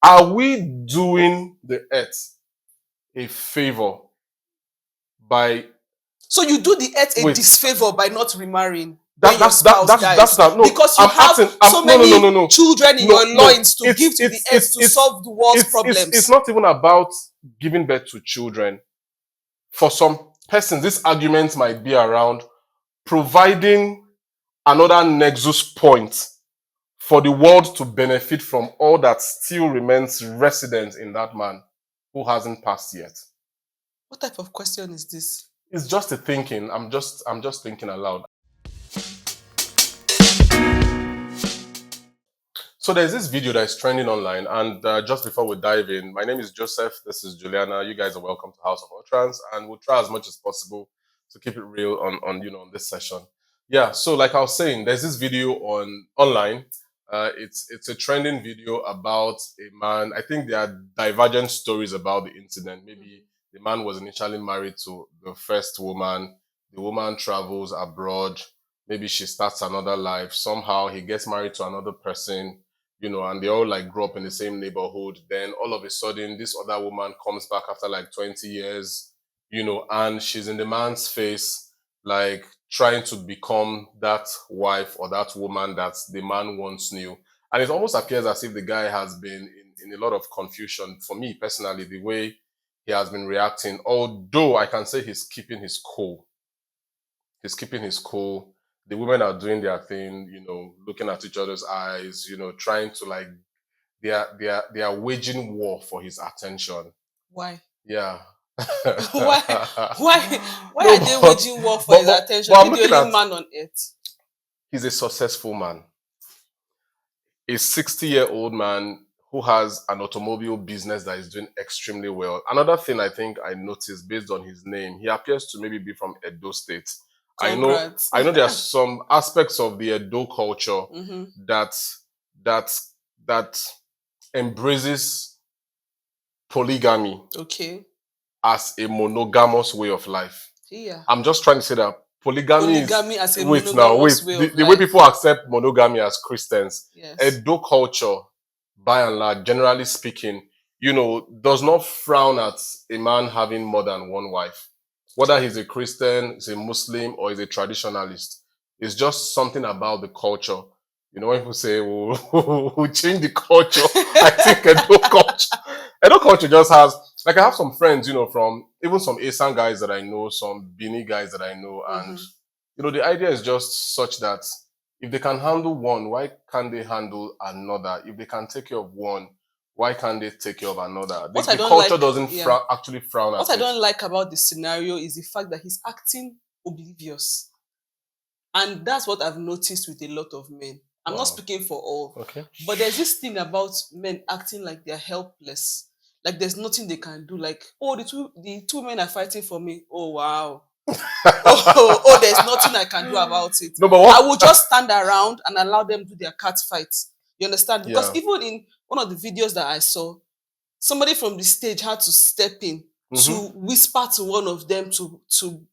Are we doing the earth a favor by So you do the earth a wait? disfavor by not remarrying when That your that's that spouse that's dies, not no. because you I'm have asking. so No, no, no, many no, no, children in no, your no. loins to give to the earth to It's solve the world's it's problems. not even about giving birth to children. For some persons, this argument might be around providing another nexus point for the world to benefit from all that still remains resident in that man who hasn't passed yet. What type of question is this? It's just a thinking. I'm just thinking aloud. So there's this video that is trending online, and just before we dive in, my name is Joseph. This is Juliana. You guys are welcome to House of Utterance, and we'll try as much as possible to keep it real on this session. Yeah. So like I was saying, there's this video online. It's a trending video about a man. I think there are divergent stories about the incident. Maybe the man was initially married to the first woman. The woman travels abroad. Maybe she starts another life. Somehow he gets married to another person, and they all like grew up in the same neighborhood. Then all of a sudden, this other woman comes back after like 20 years, and she's in the man's face, like trying to become that wife or that woman that the man once knew. And it almost appears as if the guy has been in a lot of confusion. For me personally, the way he has been reacting, although I can say he's keeping his cool. He's keeping his cool. The women are doing their thing, looking at each other's eyes, trying to like they are waging war for his attention. Why? Yeah. Why? Why No, are they waging war for his attention? I'm He's the looking only at man on earth. he's a successful man. A 60-year-old man who has an automobile business that is doing extremely well. Another thing I think I noticed based on his name, he appears to maybe be from Edo State. Congrats. I know there are some aspects of the Edo culture Mm-hmm. that that embraces polygamy Okay. as a monogamous way of life. Yeah. I'm just trying to say that polygamy as a wait now, wait. monogamous way of The way life. people accept monogamy as Christians, Yes. Edo culture, by and large, generally speaking, does not frown at a man having more than one wife. Whether he's a Christian, he's a Muslim, or he's a traditionalist. It's just something about the culture. When people say, we'll change the culture, I think Edo culture just has, like I have some friends, from even some Asan guys that I know, some Bini guys that I know, and, the idea is just such that if they can handle one, why can't they handle another? If they can take care of one, why can't they take care of another? The culture doesn't actually frown at it. What I don't like about the scenario is the fact that he's acting oblivious. And that's what I've noticed with a lot of men. I'm not speaking for all. Okay. But there's this thing about men acting like they're helpless. Like there's nothing they can do. Like, the two men are fighting for me. Oh, wow. There's nothing I can do about it. No, but I will just stand around and allow them do their cat fights. You understand? Because even in one of the videos that I saw, somebody from the stage had to step in to whisper to one of them to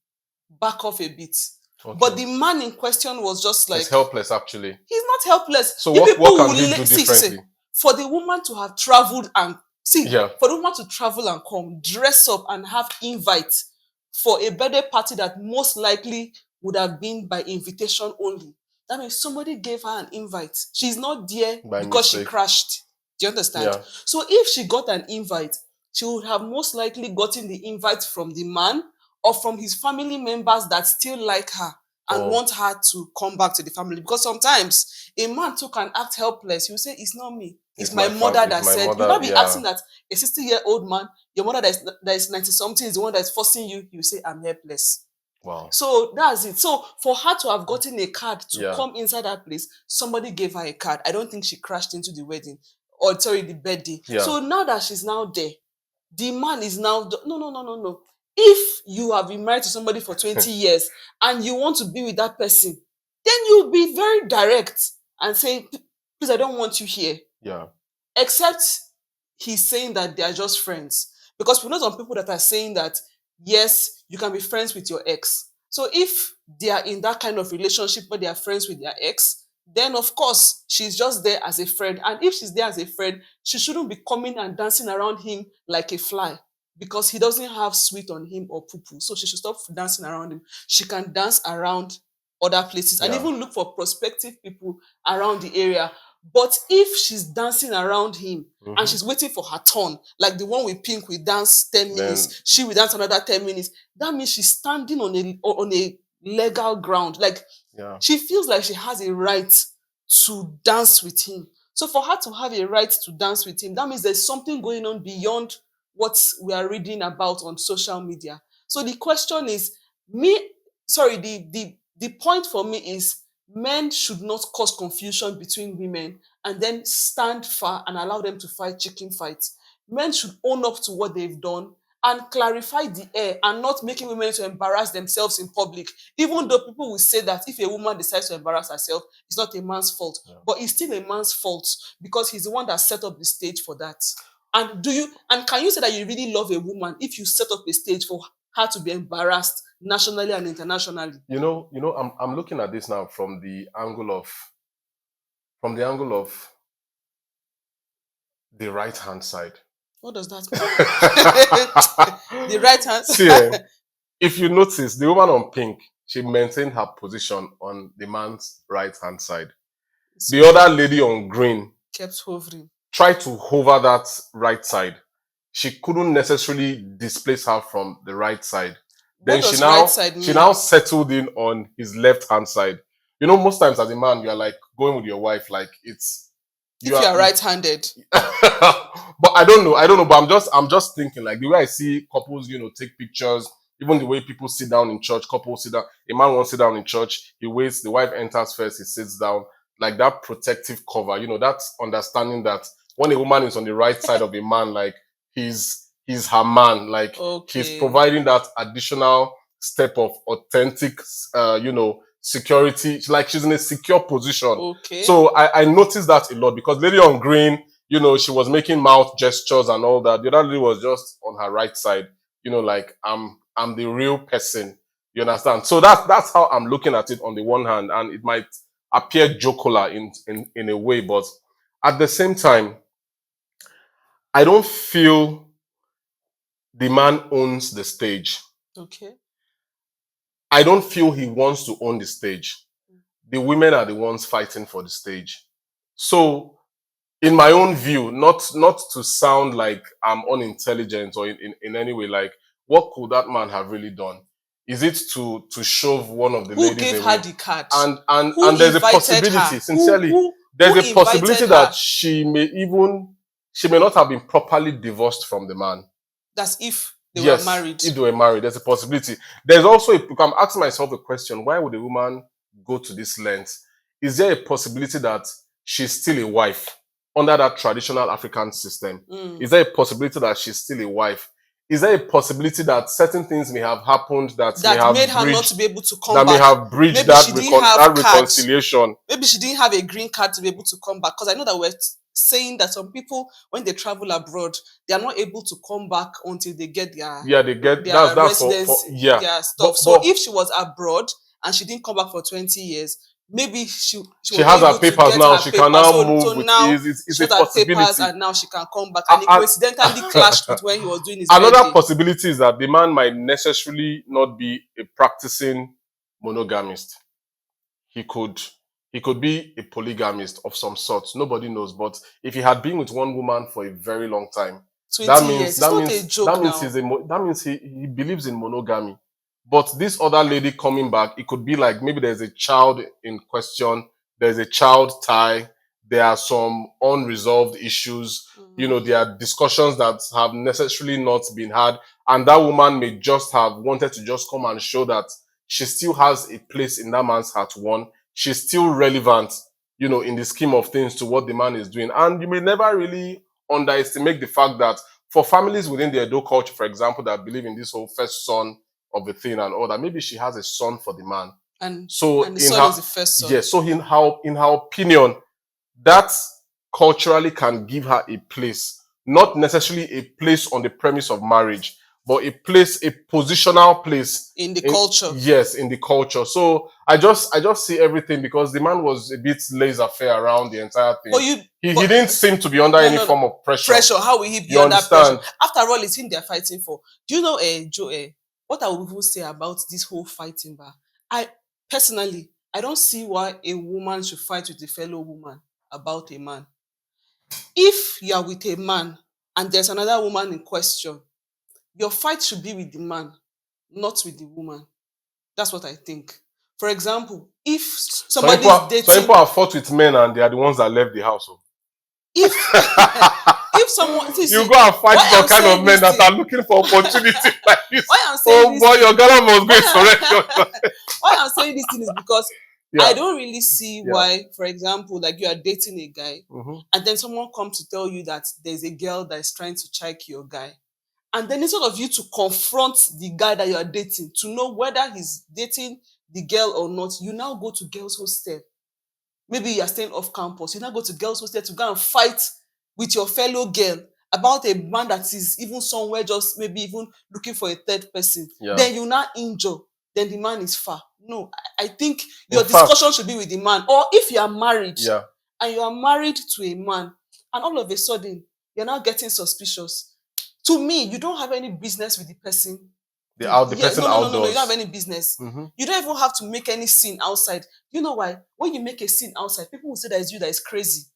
back off a bit. Okay. But the man in question was just like... He's helpless, actually. He's not helpless. So what can he do differently? For the woman to have traveled and... for the woman to travel and come, dress up and have invites for a birthday party that most likely would have been by invitation only. That means somebody gave her an invite. She's not there because she crashed. Do you understand? Yeah. So if she got an invite, she would have most likely gotten the invite from the man or from his family members that still like her and want her to come back to the family. Because sometimes a man too can act helpless. He will say, it's not me. It's my mother that said. You'll not be asking that a 60-year-old man, your mother that is 90-something is the one that is forcing you. You say, I'm helpless. Wow. So that's it. So for her to have gotten a card to come inside that place, somebody gave her a card. I don't think she crashed into the wedding or the birthday. Yeah. So now that she's now there, the man is now... No. If you have been married to somebody for 20 years and you want to be with that person, then you'll be very direct and say, please, I don't want you here. Yeah. Except he's saying that they are just friends. Because we know some people that are saying that, yes, you can be friends with your ex. So if they are in that kind of relationship where they are friends with their ex, then of course she's just there as a friend. And if she's there as a friend, she shouldn't be coming and dancing around him like a fly, because he doesn't have sweet on him or poo-poo. So she should stop dancing around him. She can dance around other places and Yeah. even look for prospective people around the area. But if she's dancing around him and she's waiting for her turn, like the one with Pink, we dance 10 minutes, she will dance another 10 minutes, that means she's standing on a legal ground. Like, she feels like she has a right to dance with him. So for her to have a right to dance with him, that means there's something going on beyond what we are reading about on social media. So the question is, the point for me is, men should not cause confusion between women and then stand far and allow them to fight chicken fights. Men should own up to what they've done and clarify the air, and not making women to embarrass themselves in public. Even though people will say that if a woman decides to embarrass herself, it's not a man's fault, but it's still a man's fault because he's the one that set up the stage for that. And can you say that you really love a woman if you set up a stage for her to be embarrassed nationally and internationally? I'm looking at this now from the angle of the right hand side. What does that mean? The right hand side. See, if you notice, the woman on Pink, she maintained her position on the man's right hand side. The other lady on Green kept hovering. Tried to hover that right side. She couldn't necessarily displace her from the right side. Then she now settled in on his left hand side. Most times as a man, you are like going with your wife, like you are right-handed. But I don't know. But I'm just thinking, like, the way I see couples, take pictures, even the way people sit down in church, couples sit down. A man won't sit down in church. He waits. The wife enters first. He sits down. Like that protective cover. That's understanding that when a woman is on the right side of a man, like he's her man. Like he's providing that additional step of authentic, security. Like she's in a secure position. So I noticed that a lot because lady on Green, she was making mouth gestures and all that. The other lady was just on her right side, like I'm the real person. You understand? So that's how I'm looking at it on the one hand, and it might appear jocular in a way, but at the same time, I don't feel the man owns the stage. Okay. I don't feel he wants to own the stage. The women are the ones fighting for the stage. So, in my own view, not to sound like I'm unintelligent or in any way, like, what could that man have really done? Is it to shove one of the ladies away? Who gave her the card? And there's a possibility, sincerely, there's a possibility that she may not have been properly divorced from the man. That's if they were married. If they were married, there's a possibility. There's also, I'm asking myself a question, why would a woman go to this length? Is there a possibility that she's still a wife under that traditional African system? Is there a possibility that she's still a wife? Is there a possibility that certain things may have happened that may have made her not to be able to come back? That may have bridged that reconciliation. Maybe she didn't have a green card to be able to come back. Because I know that we're saying that some people, when they travel abroad, they are not able to come back until they get their residence, their stuff. So if she was abroad and she didn't come back for 20 years, maybe she has her papers now. She can now move with ease. It's a possibility. And now she can come back. And it coincidentally clashed with when he was doing his Another possibility is that the man might necessarily not be a practicing monogamist. He could be a polygamist of some sort. Nobody knows. But if he had been with one woman for a very long time, that means he believes in monogamy. But this other lady coming back, it could be like maybe there's a child in question, there's a child tie, there are some unresolved issues, there are discussions that have necessarily not been had, and that woman may just have wanted to just come and show that she still has a place in that man's heart. One, she's still relevant, in the scheme of things to what the man is doing. And you may never really underestimate the fact that for families within the Edo culture, for example, that believe in this whole first son of the thing and all that, maybe she has a son for the man. And the son is the first son. Yeah, so in her opinion, that culturally can give her a place, not necessarily a place on the premise of marriage, but a place, a positional place in the culture. Yes, in the culture. So I just see everything because the man was a bit laissez-faire around the entire thing. But he didn't seem to be under any form of pressure. How will he be under pressure? After all, it's him they're fighting for. Do you know, Joe, what I would even say about this whole fighting bar? I personally, I don't see why a woman should fight with a fellow woman about a man. If you are with a man and there's another woman in question, your fight should be with the man, not with the woman. That's what I think. For example, if somebody is dating... Some people have fought with men and they are the ones that left the house. If someone... You go and fight for kind of men that are looking for opportunity like this. Your Ghana must go insurrection. Why I'm saying this thing is because I don't really see why, for example, like you are dating a guy and then someone comes to tell you that there's a girl that is trying to check your guy. And then instead of you to confront the guy that you are dating to know whether he's dating the girl or not, you now go to girls' hostel. Maybe you are staying off campus. You now go to girls' hostel to go and fight with your fellow girl about a man that is even somewhere just maybe even looking for a third person. Then you now injure. Then the man is far. No, I think your discussion should be with the man. Or if you are married and you are married to a man and all of a sudden you're now getting suspicious. To me, you don't have any business with the person. The person outdoors. No, you don't have any business. You don't even have to make any scene outside. You know why? When you make a scene outside, people will say that it's you that is crazy.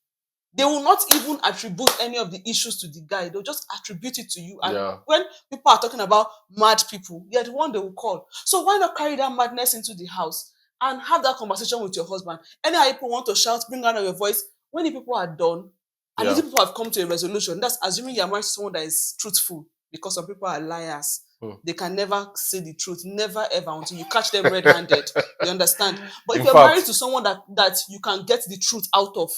They will not even attribute any of the issues to the guy. They'll just attribute it to you. And when people are talking about mad people, you're the one they will call. So why not carry that madness into the house and have that conversation with your husband? Anyhow people want to shout, bring out your voice. When the people are done, and these people have come to a resolution, that's assuming you're married to someone that is truthful, because some people are liars. They can never say the truth, never ever, until you catch them red-handed. You understand? But if you're married to someone that you can get the truth out of,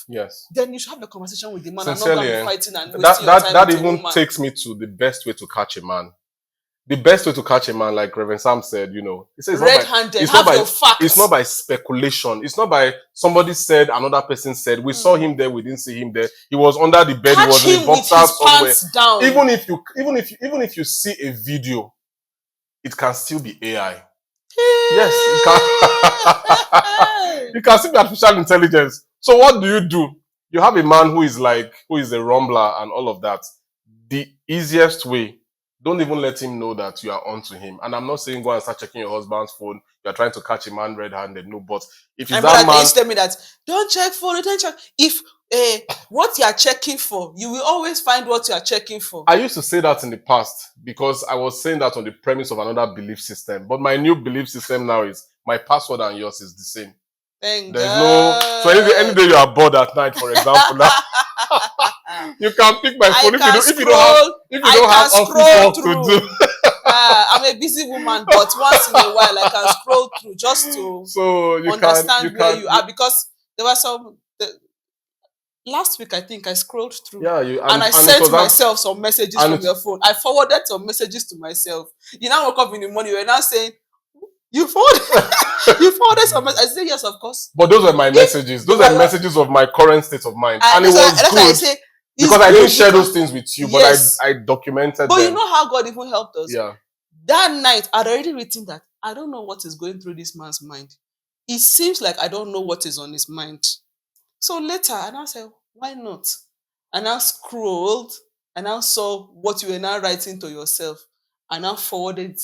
then you should have a conversation with the man and not be fighting and wasting your time. That even takes me to the best way to catch a man. The best way to catch a man, like Reverend Sam said, he says red-handed. It's not by speculation. It's not by somebody said, another person said. We saw him there, we didn't see him there. He was under the bed. He was in a boxer somewhere. Down. Even if you see a video, it can still be AI. Yes, it can. It can still be artificial intelligence. So what do? You have a man who is a rumbler and all of that. The easiest way, don't even let him know that you are onto him. And I'm not saying go and start checking your husband's phone. You're trying to catch a man red-handed. No, but if it's that man, tell me that don't check phone, don't check. If what you are checking for, you will always find what you are checking for. I used to say that in the past because I was saying that on the premise of another belief system. But my new belief system now is my password and yours is the same. There's no. So any day you are bored at night, for example, now you can pick my phone if you don't have office work to do. I'm a busy woman, but once in a while I can scroll through just to understand where you are, because there were some. Last week, I think I scrolled through and I sent myself some messages from your phone. I forwarded some messages to myself. You now woke up in the morning, you're now saying, you forwarded some messages. I said, yes, of course. But those were my messages. Those are messages of my current state of mind. And it was good because I didn't share those things with you, but I documented them. But you know how God even helped us? Yeah. That night, I'd already written that I don't know what is going through this man's mind. It seems like I don't know what is on his mind. So later, I now said, why not? I now scrolled, and I saw what you were now writing to yourself, and I forwarded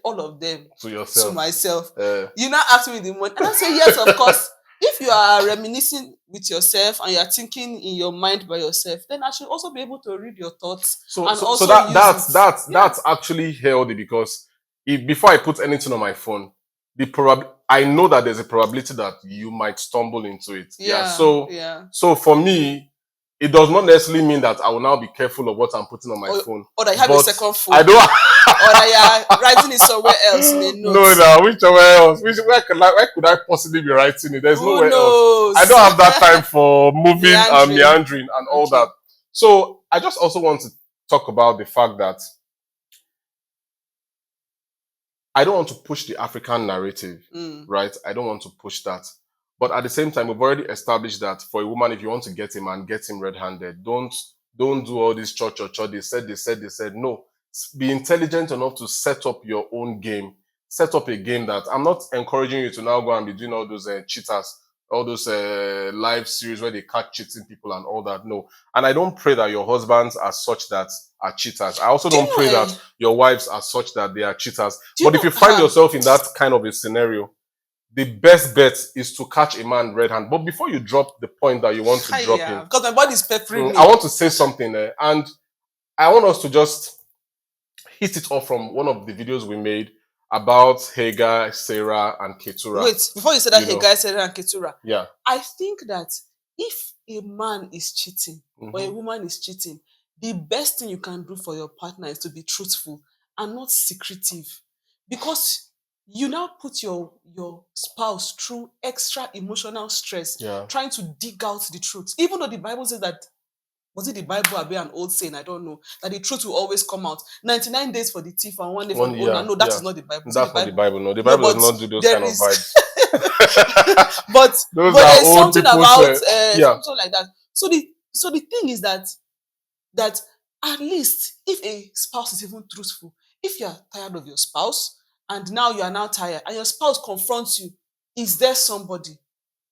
all of them to myself. You now asked me the money, and I said, yes, of course. If you are reminiscing with yourself and you are thinking in your mind by yourself, then I should also be able to read your thoughts. So that's actually healthy, because before I put anything on my phone, I know that there's a probability that you might stumble into it. So for me, it does not necessarily mean that I will now be careful of what I'm putting on my phone. Or that you have a second phone. I don't. Or that you are writing it somewhere else. No, whichewhere else? Where could I possibly be writing it? There's nowhere else. I don't have that time for moving and meandering and all that. So I just also want to talk about the fact that I don't want to push the African narrative, right? I don't want to push that. But at the same time, we've already established that for a woman, if you want to get him and get him red-handed, don't do all this cho. They said. No. be intelligent enough to set up your own game. Set up a game that I'm not encouraging you to now go and be doing all those cheaters, all those live series where they catch cheating people and all that. No. And I don't pray that your husbands are such that are cheaters. I also don't pray that your wives are such that they are cheaters. But if you find yourself in that kind of a scenario, the best bet is to catch a man red hand. But before you drop the point that you want to drop in, because my body is peppering me. I want to say something there, and I want us to just hit it off from one of the videos we made about Hagar, Sarah, and Keturah. Wait, before you say that, Hagar, Sarah, and Keturah. Yeah. I think that if a man is cheating or a woman is cheating, the best thing you can do for your partner is to be truthful and not secretive. Because you now put your spouse through extra emotional stress, trying to dig out the truth. Even though the Bible says that, was it the Bible or be an old saying? I don't know. That the truth will always come out. 99 days for the thief and 1 day for the owner. No, that is not the Bible. That's not the Bible. No, the Bible does not do those kind of vibes. but there's something about something like that. So the thing is that at least if a spouse is even truthful, if you are tired of your spouse and now you are now tired and your spouse confronts you, is there somebody?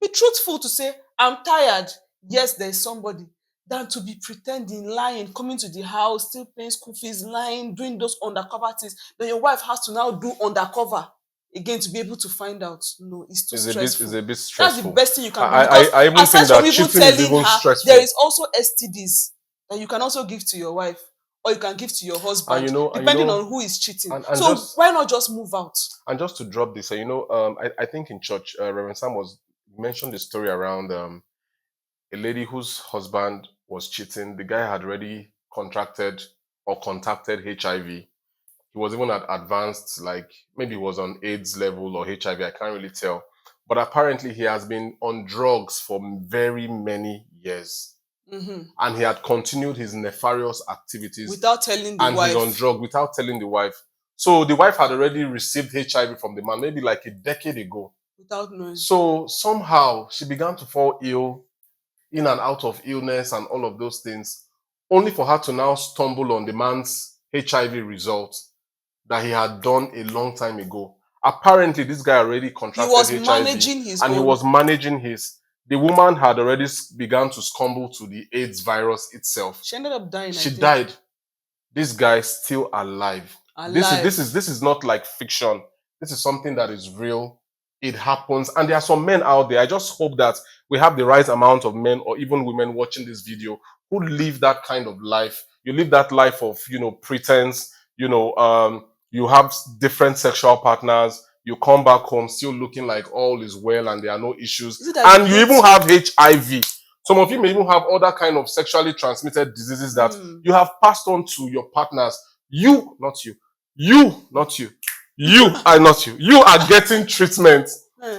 Be truthful to say, I'm tired. Yes, there's somebody. Than to be pretending, lying, coming to the house, still paying school fees, lying, doing those undercover things. Then your wife has to now do undercover again to be able to find out. No, it's too stressful. It's a bit stressful. That's the best thing you can do. Because I even think that cheating is even stressful. There is also STDs that you can also give to your wife or you can give to your husband, depending on who is cheating. So why not just move out? And just to drop this, I think in church, Reverend Sam mentioned the story around a lady whose husband was cheating. The guy had already contracted or contacted HIV. He was even at advanced, like maybe he was on AIDS level or HIV, I can't really tell. But apparently he has been on drugs for very many years. And he had continued his nefarious activities without telling the wife. And he's on drugs without telling the wife. So the wife had already received HIV from the man maybe like a decade ago. Without knowing. So somehow she began to fall ill, in and out of illness and all of those things, only for her to now stumble on the man's HIV results that he had done a long time ago. Apparently, this guy already contracted HIV. He was managing his and own. He was managing his. The woman had already begun to succumb to the AIDS virus itself. She ended up dying. She died. This guy is still alive. This is not like fiction. This is something that is real. It happens. And there are some men out there. I just hope that we have the right amount of men or even women watching this video who live that kind of life. You live that life of, pretense, you have different sexual partners. You come back home still looking like all is well and there are no issues. And you even have HIV. Some of you may even have other kind of sexually transmitted diseases that you have passed on to your partners. You, not you. You, not you. You are not you. You are getting treatment,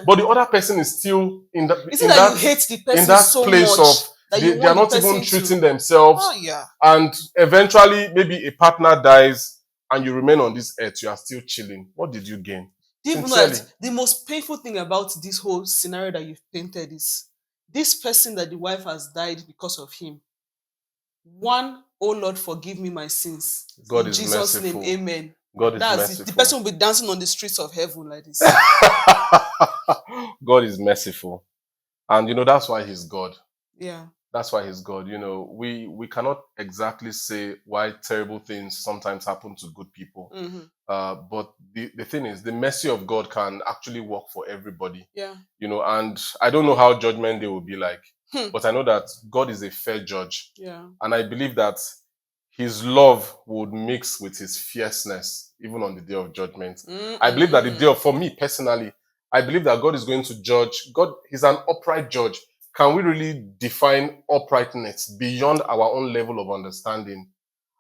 but the other person is still in that. Is it that you hate the person in that so place much of that they are not even treating themselves? Oh, yeah. And eventually, maybe a partner dies, and you remain on this earth. You are still chilling. What did you gain? Even that the most painful thing about this whole scenario that you've painted is this person that the wife has died because of him. One, oh Lord, forgive me my sins. God in is Jesus' merciful. name, amen. God is merciful. The person will be dancing on the streets of heaven like this. God is merciful. And that's why he's God. Yeah. That's why he's God. We cannot exactly say why terrible things sometimes happen to good people. But the thing is, the mercy of God can actually work for everybody. Yeah. And I don't know how judgment day will be like, but I know that God is a fair judge. Yeah. And I believe that his love would mix with his fierceness, even on the day of judgment. I believe that for me personally, I believe that God is going to judge. God, he's an upright judge. Can we really define uprightness beyond our own level of understanding?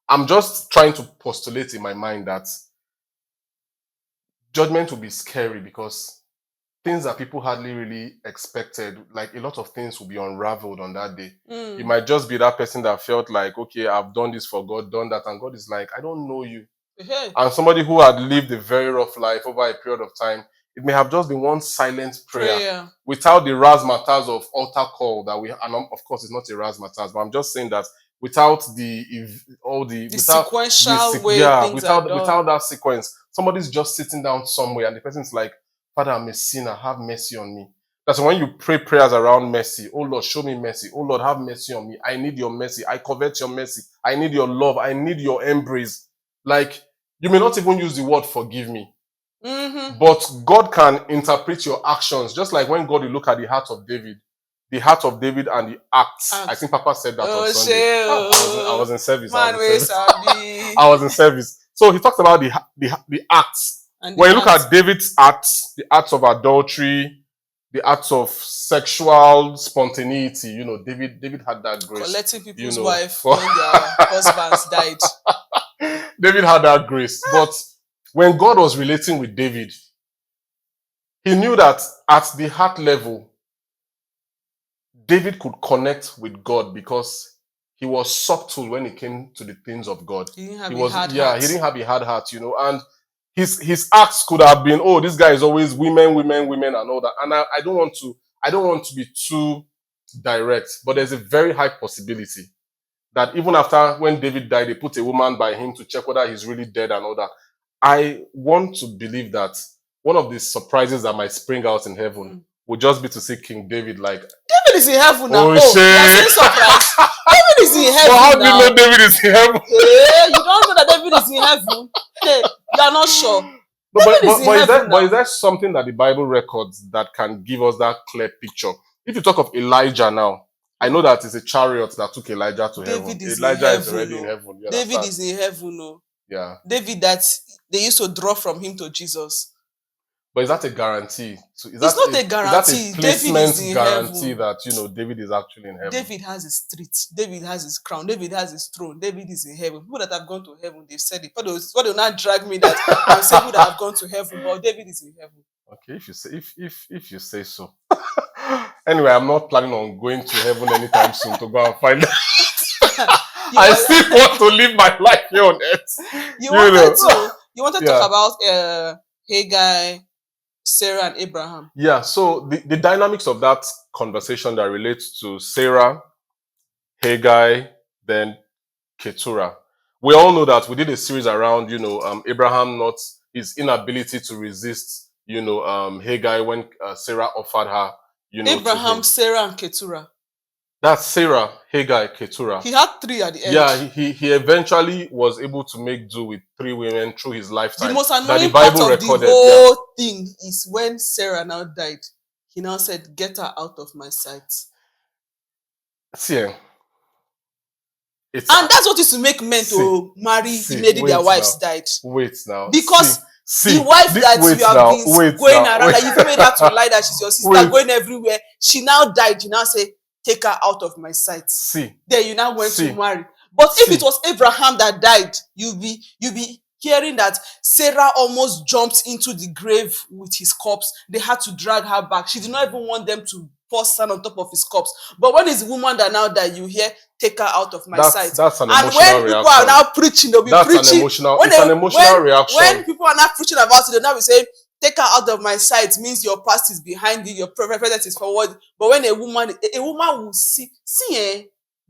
I'm just trying to postulate in my mind that judgment will be scary because things that people hardly really expected, like a lot of things will be unraveled on that day. You might just be that person that felt like, okay, I've done this for God, done that, and God is like, I don't know you. And somebody who had lived a very rough life over a period of time, it may have just been one silent prayer. Without the razzmatazz of altar call that we, and of course it's not a razzmatazz, but I'm just saying that without without sequential way things are done. without that sequence. Somebody's just sitting down somewhere and the person's like, Father, I'm a sinner, have mercy on me. That's when you pray prayers around mercy. Oh Lord, show me mercy. Oh Lord, have mercy on me. I need your mercy. I covet your mercy. I need your love. I need your embrace. Like, you may not even use the word forgive me. But God can interpret your actions. Just like when God will look at the heart of David and the acts. I think Papa said that on Sunday. I was in service. I was in service. So he talks about the acts. And when you look at David's acts, the acts of adultery, the acts of sexual spontaneity, you know, David had that grace. Collecting people's wife when their husbands died. David had that grace. But when God was relating with David, he knew that at the heart level, David could connect with God because he was subtle when it came to the things of God. He didn't have a hard heart. He didn't have a hard heart, you know, and his acts could have been, oh, this guy is always women, and all that. And I don't want to be too direct, but there's a very high possibility that even after when David died, they put a woman by him to check whether he's really dead and all that. I want to believe that one of the surprises that might spring out in heaven would just be to see King David like, David is in heaven now. Oh, shit. You're surprised. David is in heaven. Well, how do you know David is in heaven? Hey, you don't know that David is in heaven. Hey, you are not sure. But is there something that the Bible records that can give us that clear picture? If you talk of Elijah now, I know that it's a chariot that took Elijah to heaven. Elijah is already in heaven. David is in heaven, no. Yeah. David that they used to draw from him to Jesus. But is that a guarantee? So it's not a guarantee. Is that a placement guarantee that, you know, David is actually in heaven? David has his street. David has his crown. David has his throne. David is in heaven. People that have gone to heaven, they've said it. But they'll not drag me that I'm saying people that have gone to heaven, but David is in heaven. Okay, if you say so. Anyway, I'm not planning on going to heaven anytime soon to go and find out. I still want to live my life here on earth. You wanted to talk about Haggai, Sarah and Abraham. Yeah, so the dynamics of that conversation that relates to Sarah, Haggai, then Keturah. We all know that we did a series around, you know, Abraham, not his inability to resist, you know, Haggai when Sarah offered her, you know, Abraham, Sarah, and Keturah. That's Sarah, Haggai, Keturah. He had 3 at the end. Yeah, he eventually was able to make do with 3 women through his lifetime. The most annoying part of the whole thing is when Sarah now died. He now said, "Get her out of my sight." See, and that's what used to make men to marry immediately their wives died. Wait now. Because the wife that you have been going around, like you made her to lie that she's your sister, going everywhere. She now died. You now say, "Take her out of my sight." Then you now went to marry. But if it was Abraham that died, you'll be hearing that Sarah almost jumped into the grave with his corpse. They had to drag her back. She did not even want them to pour sand on top of his corpse. But when it's the woman that now died, you hear, "Take her out of my sight." That's an emotional reaction. And when people are now preaching, they'll be preaching. It's an emotional reaction. When people are not preaching about it, they'll now be saying, "Take her out of my sight," means your past is behind you, your present is forward. But when a woman will see,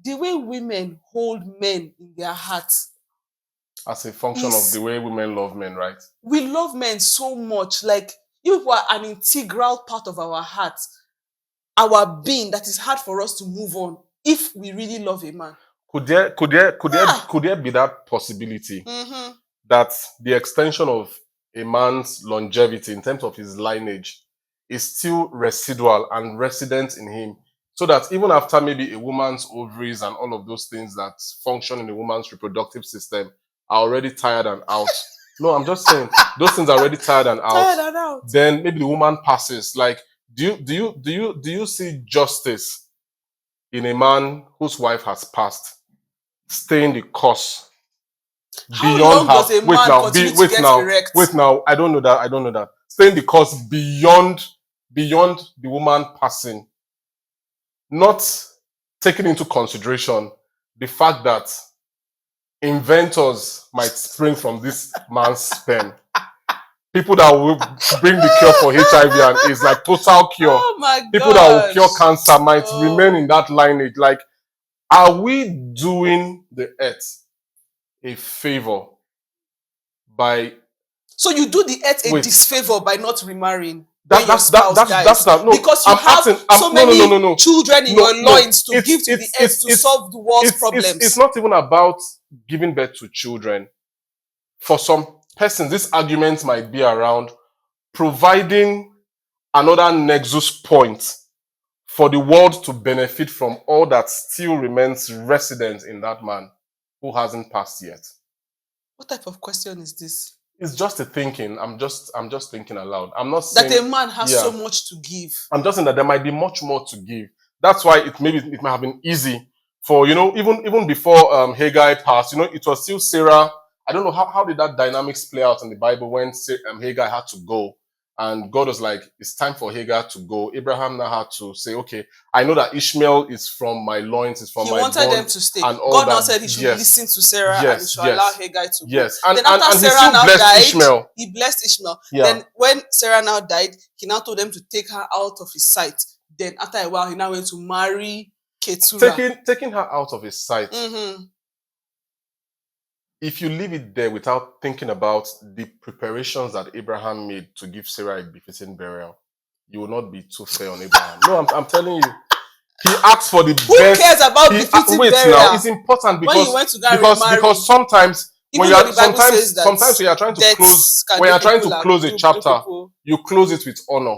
the way women hold men in their hearts. As a function of the way women love men, right? We love men so much. Like, you people are an integral part of our hearts, our being, that is hard for us to move on if we really love a man. Could there be that possibility that the extension of a man's longevity in terms of his lineage is still residual and resident in him, so that even after maybe a woman's ovaries and all of those things that function in a woman's reproductive system are already tired and out? No, I'm just saying those things are already tired and out. Then maybe the woman passes. Like, do you see justice in a man whose wife has passed staying the course beyond her? Wait now. I don't know that. Staying the course beyond the woman passing, not taking into consideration the fact that inventors might spring from this man's sperm. People that will bring the cure for HIV and AIDS, like total cure. Oh my God. People that will cure cancer might remain in that lineage. Like, Are we doing the earth a favor by? So you do the earth a disfavor by not remarrying when your spouse dies, no. because you I'm have asking, so many no. children in No, your loins to give to the earth to solve the world's problems. It's not even about giving birth to children. For some persons, this argument might be around providing another nexus point for the world to benefit from all that still remains resident in that man who hasn't passed yet. What type of question is this? It's just a thinking. I'm just thinking aloud. I'm not saying that a man has so much to give. I'm just saying that there might be much more to give. That's why it might have been easy for, even before Haggai passed, it was still Sarah. I don't know how did that dynamics play out in the Bible when Haggai had to go, and God was like, it's time for Hagar to go. Abraham now had to say, okay, I know that Ishmael is from my loins, is from my bone. He wanted them to stay. And all God now said he should listen to Sarah and he should allow Hagar to go. Yes, and then after Sarah now died, Ishmael. He blessed Ishmael. Yeah. Then when Sarah now died, he now told them to take her out of his sight. Then after a while, he now went to marry Keturah. Taking her out of his sight. Mm-hmm. If you leave it there without thinking about the preparations that Abraham made to give Sarah a befitting burial, you will not be too fair on Abraham. No, I'm telling you. He asked for the best. Who cares about befitting burial? Now, it's important because when you went to go because sometimes when you are sometimes when you are trying to close a chapter, you close it with honor.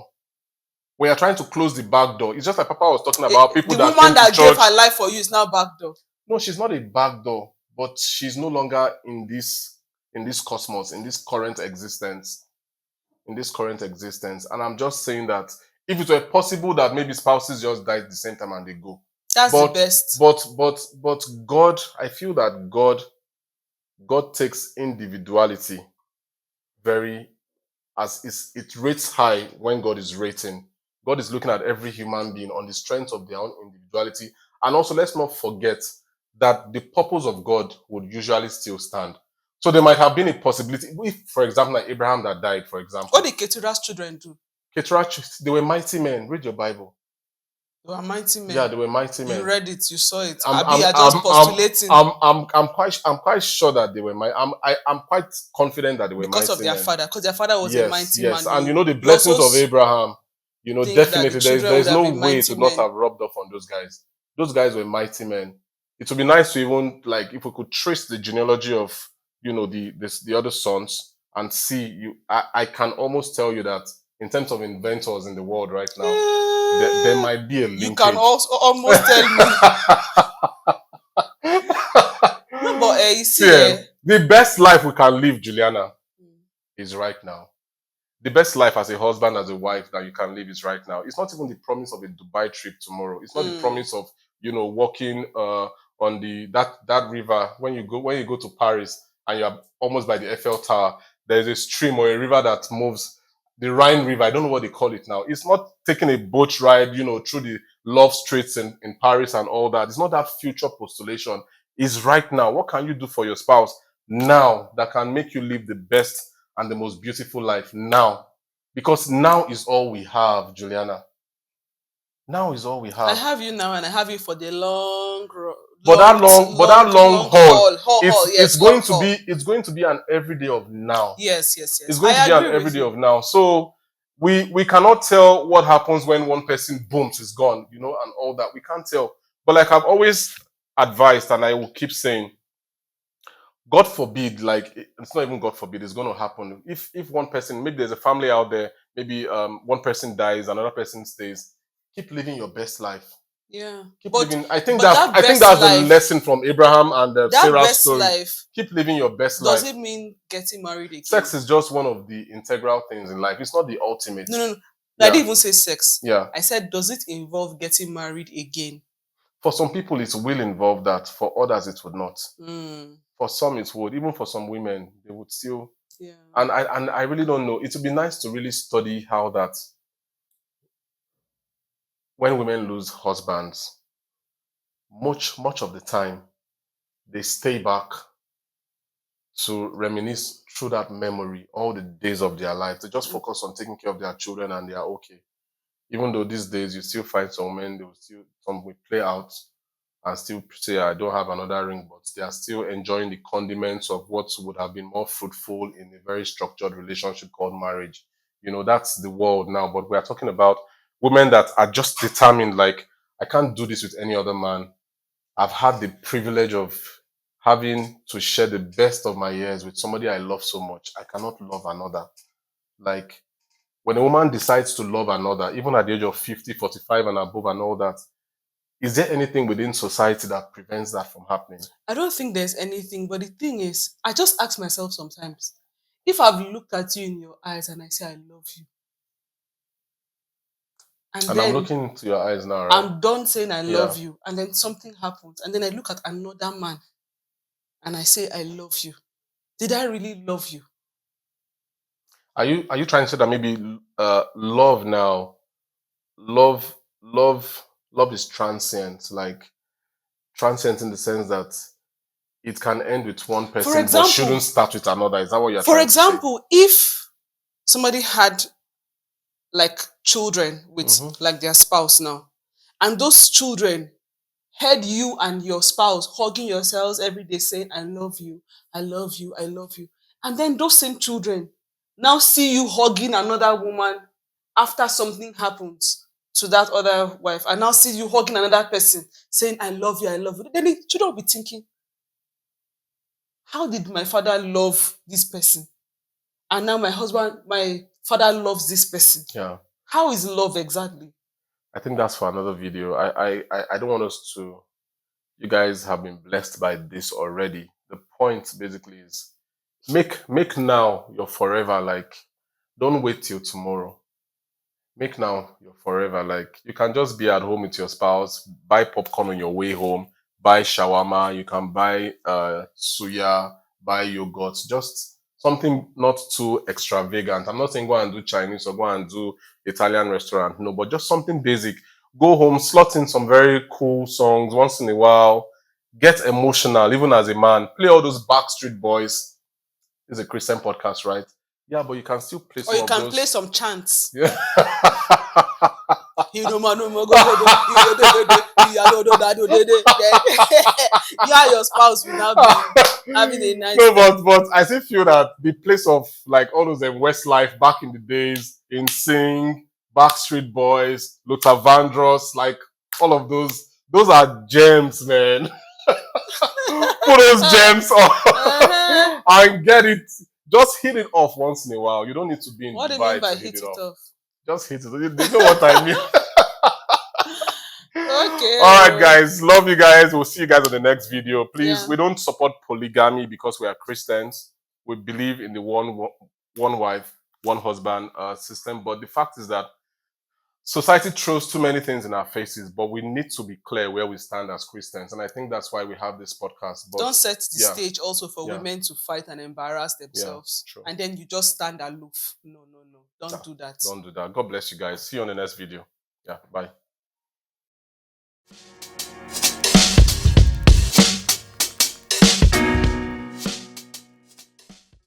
When you're trying to close the back door, it's just like Papa was talking about people the woman that gave her life for you is now back door. No, she's not a back door, but she's no longer in this cosmos, in this current existence. And I'm just saying that if it were possible that maybe spouses just die at the same time and they go. That's the best. But God, I feel that God takes individuality very, as it rates high when God is rating. God is looking at every human being on the strength of their own individuality. And also, let's not forget that the purpose of God would usually still stand. So there might have been a possibility, if, for example, like Abraham that died, for example. What did Keturah's children do? They were mighty men. Read your Bible. They were mighty men. Yeah, they were mighty men. You read it, you saw it. I'm just postulating. I'm quite sure that they were mighty. I'm quite confident that they were mighty men. Because of their father. Because their father was a mighty man. Yes, and the blessings of Abraham, definitely there's no way to not have rubbed off on those guys. Those guys were mighty men. It would be nice to even, like, if we could trace the genealogy of, the other sons and see, I can almost tell you that in terms of inventors in the world right now, there might be a linkage. You can also almost tell me. No, but you see, the best life we can live, Juliana, is right now. The best life as a husband, as a wife that you can live is right now. It's not even the promise of a Dubai trip tomorrow. It's not the promise of, walking on that river when you go to Paris and you're almost by the Eiffel Tower. There's a stream or a river that moves, the Rhine River. I don't know what they call it now. It's not taking a boat ride, through the love streets in Paris and all that. It's not that future postulation. It's right now. What can you do for your spouse now that can make you live the best and the most beautiful life now? Because now is all we have, Juliana. Now is all we have. I have you now, and I have you for the long long haul. It's going to be an everyday of now. Yes. It's going to be an everyday of now. So we cannot tell what happens when one person booms is gone, and all that. We can't tell. But like I've always advised, and I will keep saying, God forbid, like, it's not even God forbid, it's going to happen. If one person, maybe there's a family out there, maybe one person dies, another person stays, keep living your best life. Yeah. Keep living. I think that's the lesson from Abraham and Sarah's story. Life, keep living your best life. Does it mean getting married again? Sex is just one of the integral things in life. It's not the ultimate. No. Yeah. I didn't even say sex. Yeah. I said, does it involve getting married again? For some people, it will involve that. For others, it would not. For some, it would. Even for some women, they would still. Yeah. And I really don't know. It would be nice to really study how that, when women lose husbands, much of the time, they stay back to reminisce through that memory all the days of their life. They just focus on taking care of their children and they are okay. Even though these days you still find some men, some will play out. and still say, I don't have another ring, but they are still enjoying the condiments of what would have been more fruitful in a very structured relationship called marriage. That's the world now. But we are talking about women that are just determined, like, I can't do this with any other man. I've had the privilege of having to share the best of my years with somebody I love so much. I cannot love another. Like, when a woman decides to love another, even at the age of 50, 45 and above and all that, is there anything within society that prevents that from happening? I don't think there's anything, but the thing is, I just ask myself sometimes, if I've looked at you in your eyes and I say I love you, and And I'm then looking into your eyes now, right? I'm done saying I Yeah. love you, and then something happens, and then I look at another man and I say I love you. Did I really love you? Are you trying to say that maybe love now, love, love is transient, like transient in the sense that it can end with one For person but shouldn't example, start with another? Is that what you're for trying to say? example, if somebody had like children with Mm-hmm. like their spouse now, and those children heard you and your spouse hugging yourselves every day saying, I love you, I love you, I love you. And then those same children now see you hugging another woman after something happens to that other wife, and now see you hugging another person saying, I love you, I love you. Then the children will be thinking, how did my father love this person? And now my father loves this person. Yeah. How is love exactly? I think that's for another video. I don't want us to. You guys have been blessed by this already. The point basically is make now your forever. Like, don't wait till tomorrow. Make now your forever. Like, you can just be at home with your spouse, buy popcorn on your way home, buy shawarma, you can buy suya, buy yogurt, just something not too extravagant. I'm not saying go and do Chinese or go and do Italian restaurant, no, but just something basic. Go home, slot in some very cool songs once in a while, get emotional, even as a man, play all those Backstreet Boys. It's a Christian podcast, right? Yeah, but you can still play Or some you of can play those. some chants. Yeah. You and your spouse will now be having a nice No, time. but I still feel that the place of like all those Westlife back in the days, in Sing, Backstreet Boys, Luther Vandross, like all of those are gems, man. Put those gems on and get it. Just hit it off once in a while. You don't need to be in What do you mean Dubai by to hit hit it it off. off? Just hit it. You know what I mean? Okay. All right, guys. Love you guys. We'll see you guys on the next video. Please, Yeah. we don't support polygamy because we are Christians. We believe in the one wife, one husband system. But the fact is that society throws too many things in our faces, but we need to be clear where we stand as Christians. And I think that's why we have this podcast. But Don't set the yeah, stage also for yeah, women to fight and embarrass yeah, themselves. true. And then you just stand aloof. No. Don't Nah, do that. don't do that. God bless you guys. See you on the next video. Yeah, bye.